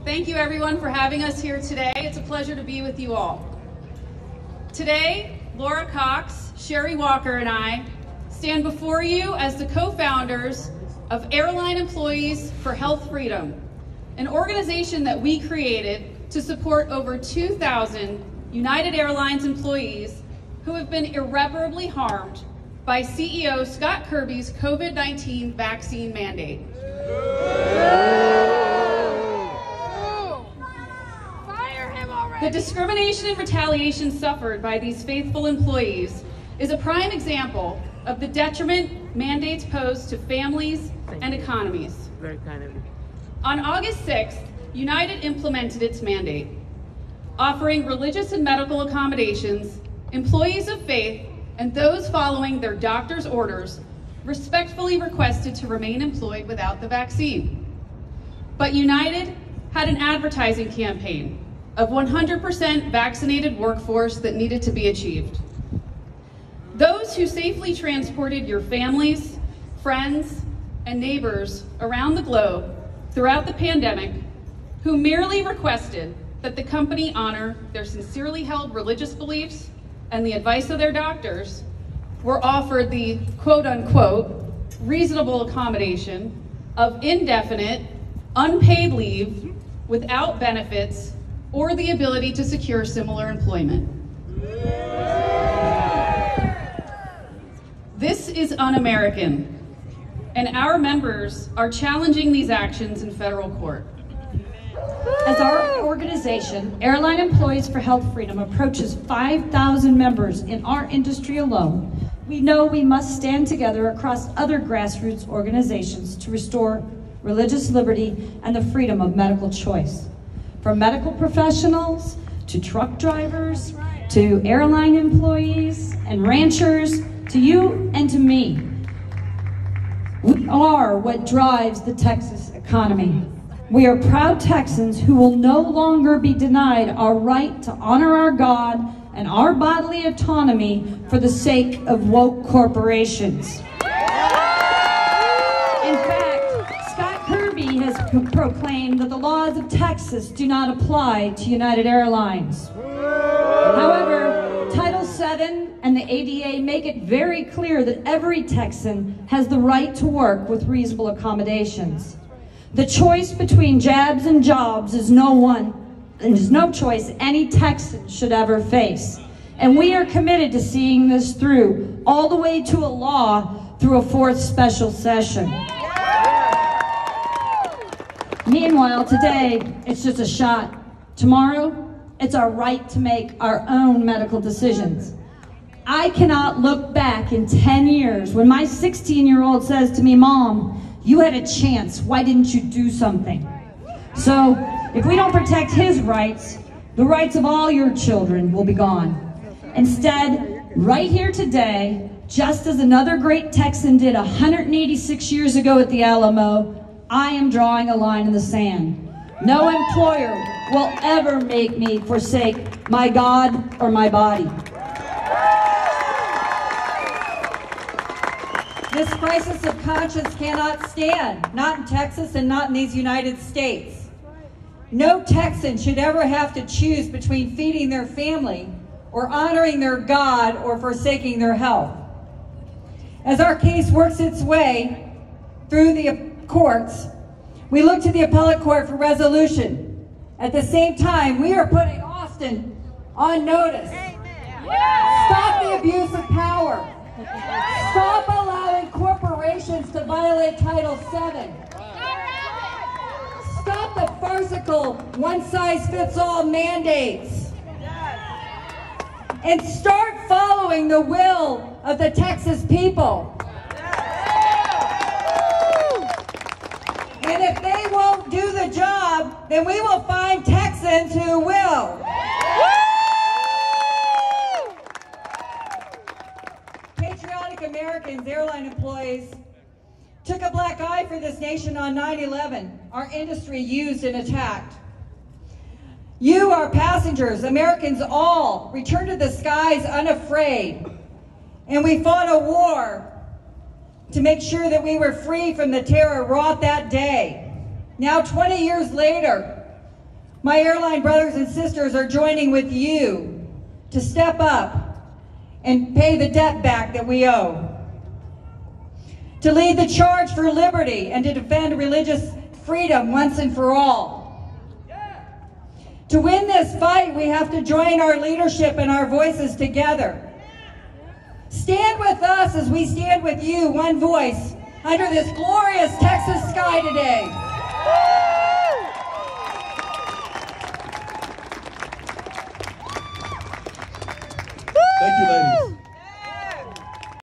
Thank you everyone for having us here today. It's a pleasure to be with you all. Today, Laura Cox, Sherry Walker, and I stand before you as the co-founders of Airline Employees for Health Freedom, an organization that we created to support over 2,000 United Airlines employees who have been irreparably harmed by CEO Scott Kirby's COVID-19 vaccine mandate. The discrimination and retaliation suffered by these faithful employees is a prime example of the detriment mandates pose to families and economies. Very kind of you. On August 6th, United implemented its mandate, offering religious and medical accommodations. Employees of faith and those following their doctor's orders respectfully requested to remain employed without the vaccine. But United had an advertising campaign of 100% vaccinated workforce that needed to be achieved. Those who safely transported your families, friends, and neighbors around the globe throughout the pandemic, who merely requested that the company honor their sincerely held religious beliefs and the advice of their doctors, were offered the quote-unquote reasonable accommodation of indefinite, unpaid leave without benefits or the ability to secure similar employment. This is un-American, and our members are challenging these actions in federal court. As our organization, Airline Employees for Health Freedom, approaches 5,000 members in our industry alone, we know we must stand together across other grassroots organizations to restore religious liberty and the freedom of medical choice. From medical professionals, to truck drivers, to airline employees and ranchers, to you and to me. We are what drives the Texas economy. We are proud Texans who will no longer be denied our right to honor our God and our bodily autonomy for the sake of woke corporations. Has proclaimed that the laws of Texas do not apply to United Airlines. However, Title VII and the ADA make it very clear that every Texan has the right to work with reasonable accommodations. The choice between jabs and jobs is no choice any Texan should ever face. And we are committed to seeing this through, all the way to a law through a fourth special session. Meanwhile, today, it's just a shot. Tomorrow, it's our right to make our own medical decisions. I cannot look back in 10 years when my 16-year-old says to me, "Mom, you had a chance. Why didn't you do something?" So, if we don't protect his rights, the rights of all your children will be gone. Instead, right here today, just as another great Texan did 186 years ago at the Alamo, I am drawing a line in the sand. No employer will ever make me forsake my God or my body. This crisis of conscience cannot stand, not in Texas and not in these United States. No Texan should ever have to choose between feeding their family or honoring their God or forsaking their health. As our case works its way through the courts, we look to the appellate court for resolution. At the same time, we are putting Austin on notice. Stop the abuse of power. Stop allowing corporations to violate Title VII. Stop the farcical one-size-fits-all mandates. And start following the will of the Texas people. And if they won't do the job, then we will find Texans who will. Patriotic Americans, airline employees, took a black eye for this nation on 9/11, our industry used and attacked. You, our passengers, Americans all, returned to the skies unafraid. And we fought a war to make sure that we were free from the terror wrought that day. Now, 20 years later, My airline brothers and sisters are joining with you to step up and pay the debt back that we owe. To lead the charge for liberty and to defend religious freedom once and for all. To win this fight, we have to join our leadership and our voices together. Stand with us as we stand with you, one voice, under this glorious Texas sky today.